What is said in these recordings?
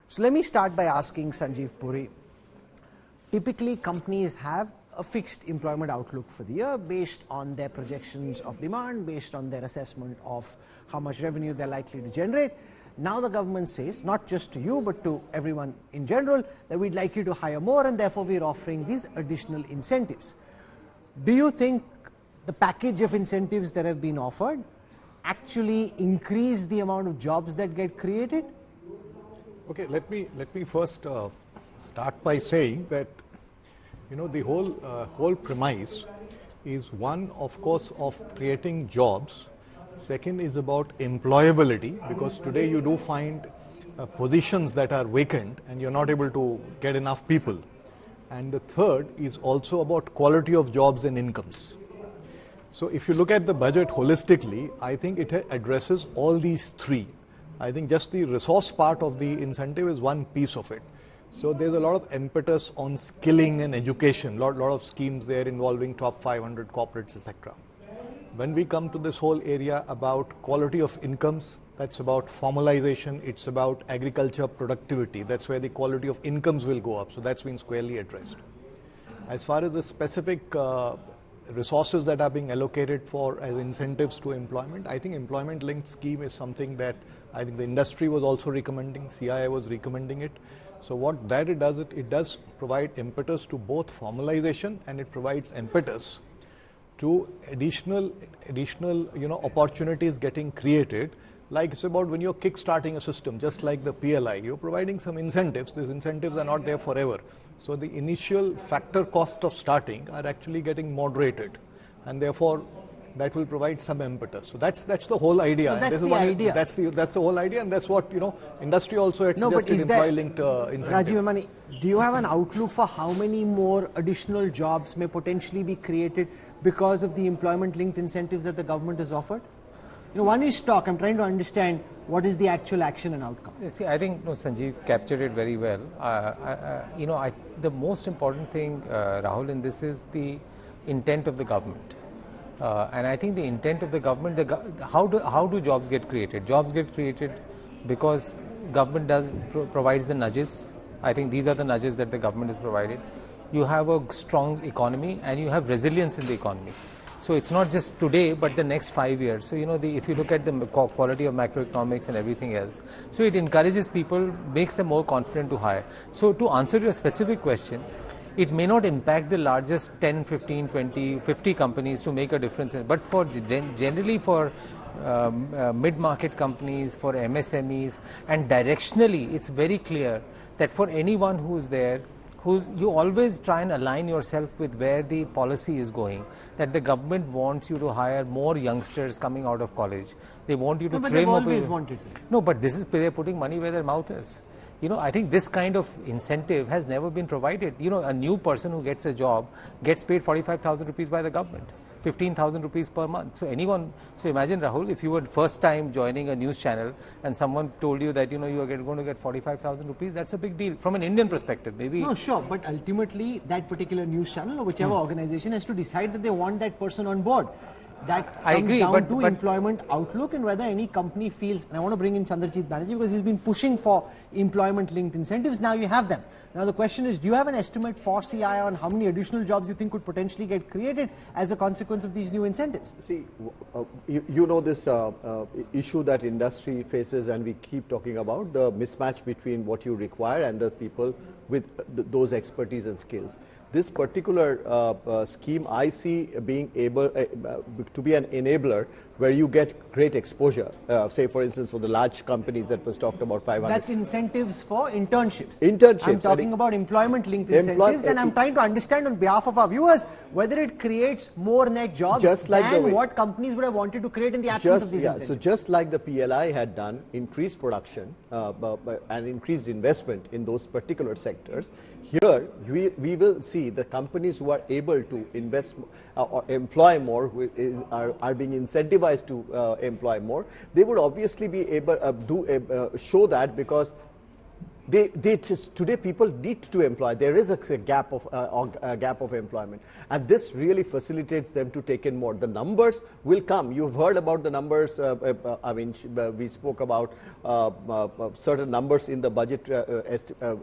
So let me start by asking Sanjeev Puri. Typically, companies have a fixed employment outlook for the year based on their projections of demand, based on their assessment of how much revenue they're likely to generate. Now the government says, not just to you, but to everyone in general, that we'd like you to hire more and therefore we're offering these additional incentives. Do you think the package of incentives that have been offered actually increase the amount of jobs that get created? Okay, let me first start by saying that the whole premise is one, of course, of creating jobs. Second is about employability, because today you do find positions that are vacant and you're not able to get enough people. And the third is also about quality of jobs and incomes. So if you look at the budget holistically, I think it addresses all these three. I think just the resource part of the incentive is one piece of it. So there's a lot of impetus on skilling and education, lot of schemes there involving top 500 corporates, etc. When we come to this whole area about quality of incomes, that's about formalization, it's about agriculture productivity. That's where the quality of incomes will go up. So that's been squarely addressed. As far as the specific resources that are being allocated for as incentives to employment, I think employment linked scheme is something that I think the industry was also recommending, CII was recommending it. So what that it does provide impetus to both formalization, and it provides impetus to additional opportunities getting created. Like it's about when you're kick-starting a system, just like the PLI, you're providing some incentives. These incentives are not there forever. So the initial factor cost of starting are actually getting moderated, and therefore that will provide some impetus. So that's the whole idea. So that's the idea. That's the whole idea, and that's what industry also had suggested employee-linked incentive. Rajiv Amani, do you have an outlook for how many more additional jobs may potentially be created because of the employment-linked incentives that the government has offered? One is talk. I'm trying to understand what is the actual action and outcome. See, I think Sanjeev captured it very well. The most important thing, Rahul, in this is the intent of the government. And I think the intent of the government, how do jobs get created? Jobs get created because government provides the nudges. I think these are the nudges that the government has provided. You have a strong economy and you have resilience in the economy. So it's not just today, but the next 5 years. So if you look at the quality of macroeconomics and everything else, so it encourages people, makes them more confident to hire. So to answer your specific question, it may not impact the largest 10, 15, 20, 50 companies to make a difference, but for generally for mid-market companies, for MSMEs, and directionally, it's very clear that for anyone who's there, you always try and align yourself with where the policy is going, that the government wants you to hire more youngsters coming out of college. They want you to train more people. Always wanted. No, but they're putting money where their mouth is. I think this kind of incentive has never been provided. A new person who gets a job gets paid 45,000 rupees by the government, 15,000 rupees per month. So imagine, Rahul, if you were first time joining a news channel and someone told you that, you are going to get 45,000 rupees, that's a big deal from an Indian perspective, maybe. No, sure, but ultimately that particular news channel or whichever organization has to decide that they want that person on board. That comes down to employment outlook and whether any company feels, and I want to bring in Chandrajit Banerjee because he's been pushing for employment-linked incentives. Now you have them. Now the question is, do you have an estimate for CII on how many additional jobs you think could potentially get created as a consequence of these new incentives? See, this issue that industry faces, and we keep talking about the mismatch between what you require and the people with those expertise and skills. This particular scheme I see being able to be an enabler where you get great exposure. Say, for instance, for the large companies that was talked about, 500. That's incentives for internships. Internships. I'm talking about employment-linked incentives, and I'm trying to understand on behalf of our viewers whether it creates more net jobs than what companies would have wanted to create in the absence of these incentives. So just like the PLI had done, increased production and increased investment in those particular sectors, here we will see the companies who are able to invest or employ more are being incentivized to employ more. They would obviously be able to show that, because Today people need to employ. There is a gap of employment, and this really facilitates them to take in more. The numbers will come. You've heard about the numbers. I mean, we spoke about certain numbers in the budget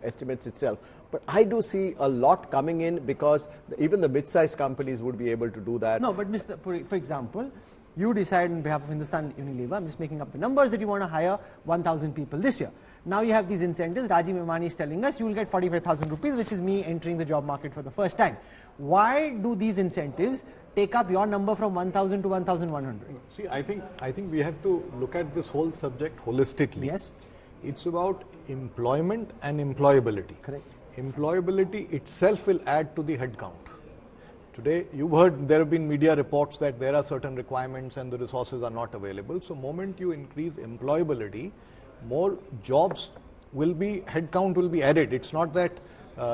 estimates itself. But I do see a lot coming in, because even the mid-sized companies would be able to do that. No, but Mr. Puri, for example, you decide on behalf of Hindustan Unilever, I'm just making up the numbers, that you want to hire 1,000 people this year. Now you have these incentives. Rajiv Memani is telling us you will get 45,000 rupees, which is me entering the job market for the first time. Why do these incentives take up your number from 1,000 to 1,100? See, I think we have to look at this whole subject holistically. Yes. It's about employment and employability. Correct. Employability itself will add to the headcount. Today, you've heard there have been media reports that there are certain requirements and the resources are not available. So, moment you increase employability, more jobs will be, headcount will be added. It's not that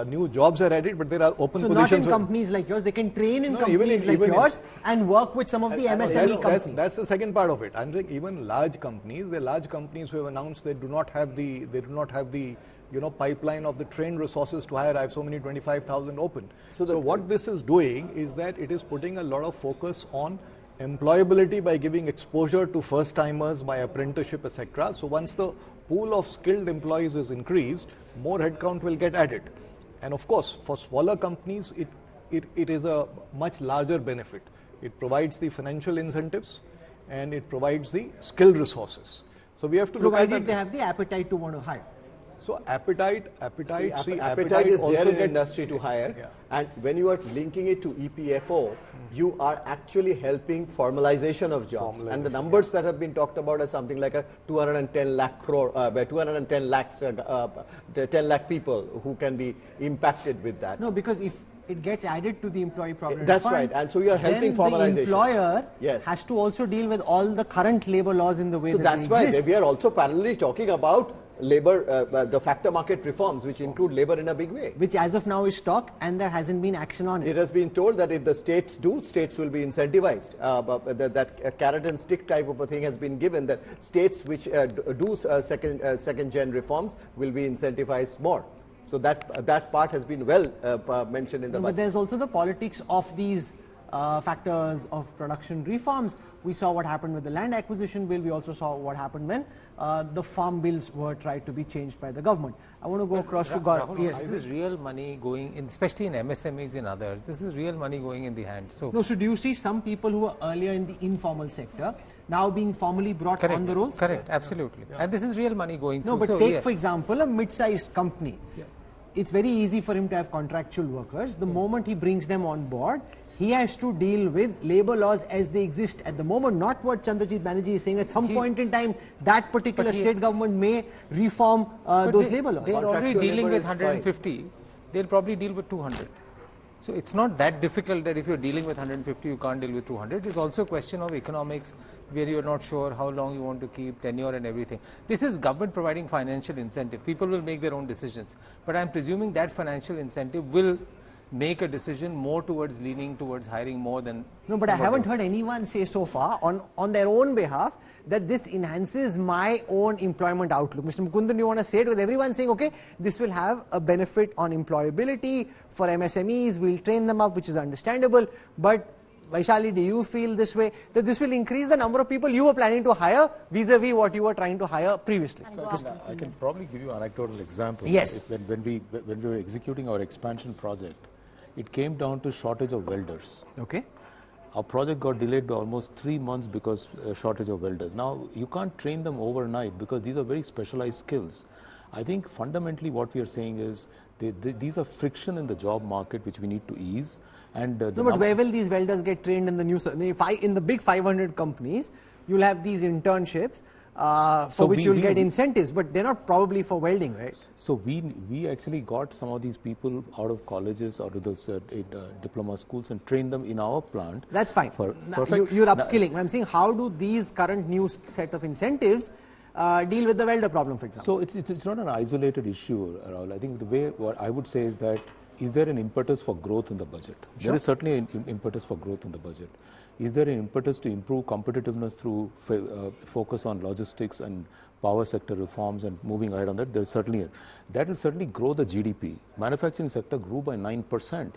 new jobs are added, but there are open positions. So not in companies like yours, they can train in companies like yours and work with some of the MSME companies. That's the second part of it. I'm saying even large companies, there are large companies who have announced they do not have the pipeline of the trained resources to hire. I have so many 25,000 open. So what this is doing is that it is putting a lot of focus on employability by giving exposure to first timers, by apprenticeship, etc. So once the pool of skilled employees is increased, more headcount will get added. And of course, for smaller companies, it is a much larger benefit. It provides the financial incentives and it provides the skilled resources. So we have to look at provided they have the appetite to want to hire. So appetite is there in industry to hire, yeah. And when you are linking it to EPFO, you are actually helping formalization of jobs. And the numbers that have been talked about are something like a 210 lakh crore, 210 lakhs, 10 lakh people who can be impacted with that. No, because if it gets added to the employee provident That's fund, right, and so you are helping then formalization. The employer Yes. has to also deal with all the current labor laws in the way So that that's they why exist. we are also parallelly talking about labor, the factor market reforms, which include labor in a big way. Which as of now is stock, and there hasn't been action on it. It has been told that if the states do, states will be incentivized. That carrot and stick type of a thing has been given, that states which do second gen reforms will be incentivized more. So that part has been well mentioned in the budget. But there's also the politics of these factors of production reforms. We saw what happened with the land acquisition bill. We also saw what happened when the farm bills were tried to be changed by the government. I want to go across to Rahul, yes. This is real money going in, especially in MSMEs and others. This is real money going in the hand. So do you see some people who were earlier in the informal sector now being formally brought correct, on the rolls? Correct, absolutely. Yeah. And this is real money going No, through. but take for example a mid-sized company. Yeah. It's very easy for him to have contractual workers. The moment he brings them on board, he has to deal with labor laws as they exist at the moment, not what Chandrajit Banerjee is saying. At some point in time, that particular state government may reform those labor laws. They're already dealing with 150. They'll probably deal with 200. So it's not that difficult that if you're dealing with 150, you can't deal with 200. It's also a question of economics where you're not sure how long you want to keep, tenure and everything. This is government providing financial incentive. People will make their own decisions. But I'm presuming that financial incentive will make a decision more towards leaning towards hiring more than... No, but I haven't heard anyone say so far on their own behalf that this enhances my own employment outlook. Mr. Mukundan, you want to say it with everyone saying, okay, this will have a benefit on employability for MSMEs, we'll train them up, which is understandable, but Vaishali, do you feel this way, that this will increase the number of people you were planning to hire vis-a-vis what you were trying to hire previously? I can probably give you an anecdotal example. Yes. When we were executing our expansion project, it came down to shortage of welders. Okay. Our project got delayed by almost 3 months because shortage of welders. Now, you can't train them overnight because these are very specialized skills. I think fundamentally what we are saying is these are friction in the job market which we need to ease. And no, but where will these welders get trained in the new, in the big 500 companies? You'll have these internships for which you'll get incentives, but they're not probably for welding, right? So we actually got some of these people out of colleges, out of those diploma schools and trained them in our plant. That's fine. Perfect. You're upskilling. I'm saying, how do these current new set of incentives deal with the welder problem, for example? So it's not an isolated issue, Rahul. I think the way what I would say is that, is there an impetus for growth in the budget? Sure. There is certainly an impetus for growth in the budget. Is there an impetus to improve competitiveness through focus on logistics and power sector reforms and moving ahead on that, that will certainly grow the GDP. Manufacturing sector grew by 9%.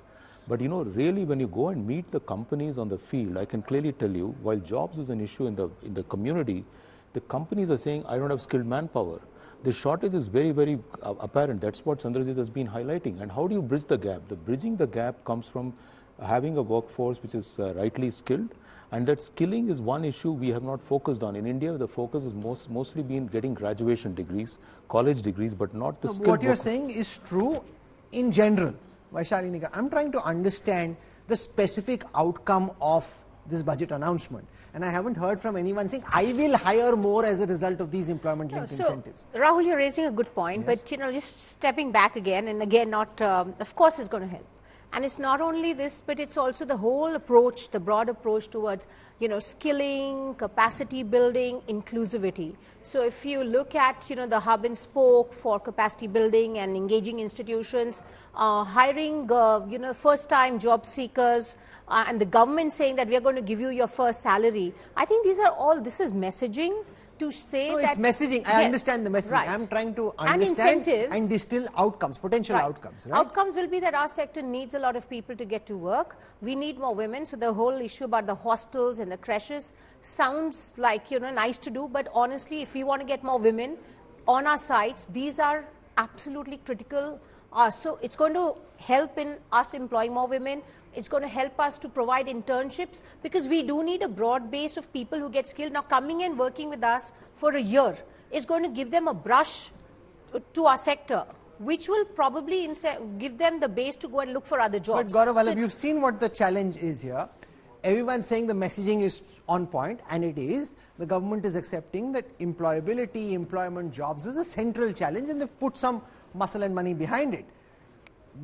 But you know, really when you go and meet the companies on the field, I can clearly tell you, while jobs is an issue in the community, the companies are saying, I don't have skilled manpower. The shortage is very, very apparent. That's what Chandrajit has been highlighting. And how do you bridge the gap? Bridging the gap comes from having a workforce which is rightly skilled. And that skilling is one issue we have not focused on. In India, the focus has mostly been getting graduation degrees, college degrees, but not the skilled What you're saying is true in general. Vaishali, I'm trying to understand the specific outcome of this budget announcement. And I haven't heard from anyone saying, I will hire more as a result of these employment-linked incentives. Rahul, you're raising a good point, Yes. but you know, just stepping back again and again, not, of course it's going to help. And it's not only this, but it's also the whole approach, the broad approach towards, you know, skilling, capacity building, inclusivity. So if you look at, you know, the hub and spoke for capacity building and engaging institutions, hiring, you know, first-time job seekers, and the government saying that we are going to give you your first salary. I think these are all, this is messaging to say No, that... it's messaging. I Yes, understand the messaging. right. I'm trying to And understand incentives. and distill outcomes, potential Right. outcomes. Right? Outcomes will be that our sector needs a lot of people to get to work. We need more women. So the whole issue about the hostels and the creches sounds like, you know, nice to do. But honestly, if we want to get more women on our sites, these are absolutely critical. So it's going to help in us employing more women. It's going to help us to provide internships because we do need a broad base of people who get skilled. Now, coming and working with us for a year is going to give them a brush to our sector, which will probably give them the base to go and look for other jobs. But Gaurav Vallabh, So you've seen what the challenge is here. Everyone's saying the messaging is on point, and it is. The government is accepting that employability, employment, jobs is a central challenge, and they've put some muscle and money behind it.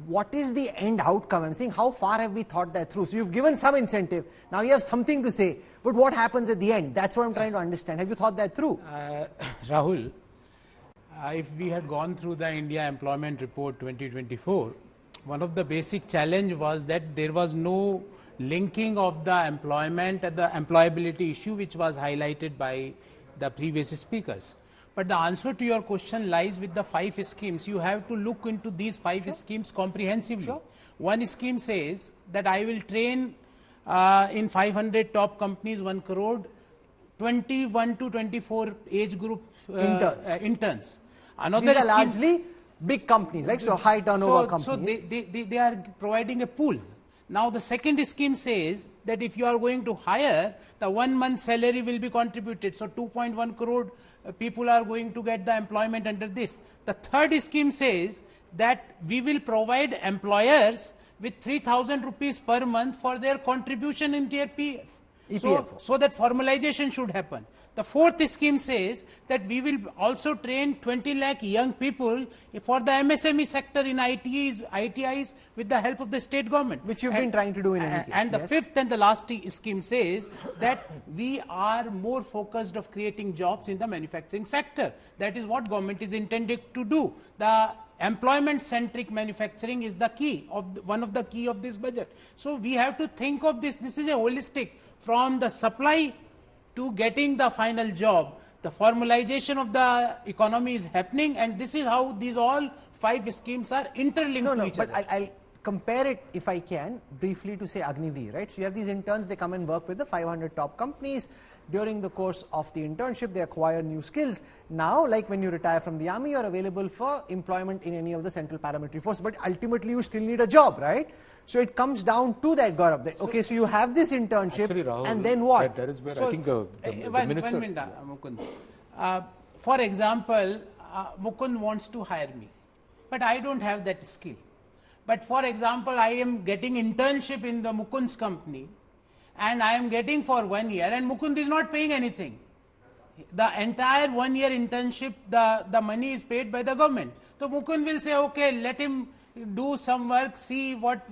What is the end outcome? I'm saying, how far have we thought that through? So you've given some incentive, now you have something to say, but what happens at the end? That's what I'm trying to understand. Have you thought that through? Rahul, if we had gone through the India Employment Report 2024, one of the basic challenge was that there was no linking of the employment and the employability issue which was highlighted by the previous speakers. But the answer to your question lies with the 5 schemes. You have to look into these 5 schemes comprehensively. Sure. One scheme says that I will train in 500 top companies 1 crore 21 to 24 age group interns. Another These are scheme, largely big companies, right? So high turnover companies. So they are providing a pool. Now the second scheme says that if you are going to hire, the 1 month salary will be contributed. So 2.1 crore people are going to get the employment under this. The third scheme says that we will provide employers with 3,000 rupees per month for their contribution in their PF. So that formalization should happen. The fourth scheme says that we will also train 20 lakh young people for the MSME sector in ITIs with the help of the state government. Which you've been trying to do in any case. And the yes. fifth and the last scheme says that we are more focused of creating jobs in the manufacturing sector. That is what government is intended to do. The employment-centric manufacturing is the key of one of the key of this budget. So we have to think of this. This is a holistic from the supply to getting the final job. The formalization of the economy is happening, and this is how these all 5 schemes are interlinked to each other. But I'll compare it, if I can, briefly to say Agniveer, right? So you have these interns, they come and work with the 500 top companies. During the course of the internship, they acquire new skills. Now, like when you retire from the army, you're available for employment in any of the central paramilitary forces. But ultimately, you still need a job, right? So it comes down to that, Gaurav. That, okay, so you have this internship, Actually, Rahul, and then what? That is where So I think the minister... 1 minute, Mukund. For example, Mukund wants to hire me, but I don't have that skill. But for example, I am getting internship in the Mukund's company, and I am getting for 1 year, and Mukund is not paying anything. The entire 1 year internship, the money is paid by the government. So Mukund will say, okay, let him do some work, see what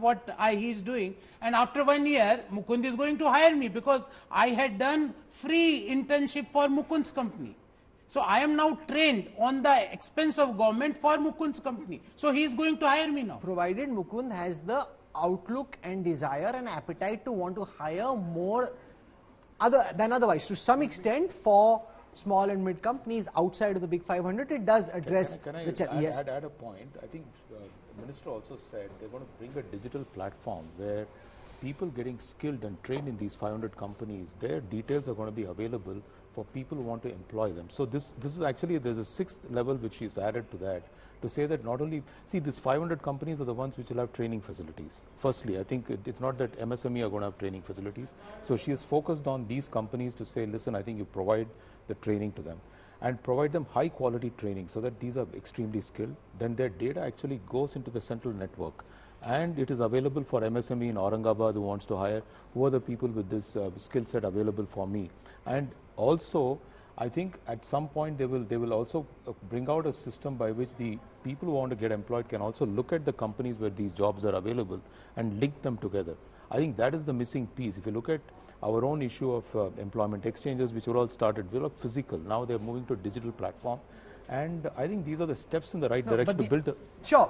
he is doing, and after 1 year, Mukund is going to hire me because I had done free internship for Mukund's company. So I am now trained on the expense of government for Mukund's company. So he is going to hire me now. Provided Mukund has the outlook and desire and appetite to want to hire more than otherwise, to some extent, for small and mid companies outside of the big 500, it does address can I the challenge. Yes. add a point? I think the Minister also said they're going to bring a digital platform where people getting skilled and trained in these 500 companies, their details are going to be available for people who want to employ them. So this is actually, there's a sixth level which is added to that, to say that not only, see, these 500 companies are the ones which will have training facilities. Firstly, I think it's not that MSME are going to have training facilities. So she is focused on these companies to say, listen, I think you provide the training to them and provide them high quality training so that these are extremely skilled. Then their data actually goes into the central network and it is available for MSME in Aurangabad who wants to hire, who are the people with this skill set available for me. And also, I think at some point they will also bring out a system by which the people who want to get employed can also look at the companies where these jobs are available and link them together. I think that is the missing piece. If you look at our own issue of employment exchanges, which were all started, we were physical. Now they're moving to a digital platform. And I think these are the steps in the right direction to build the... Sure.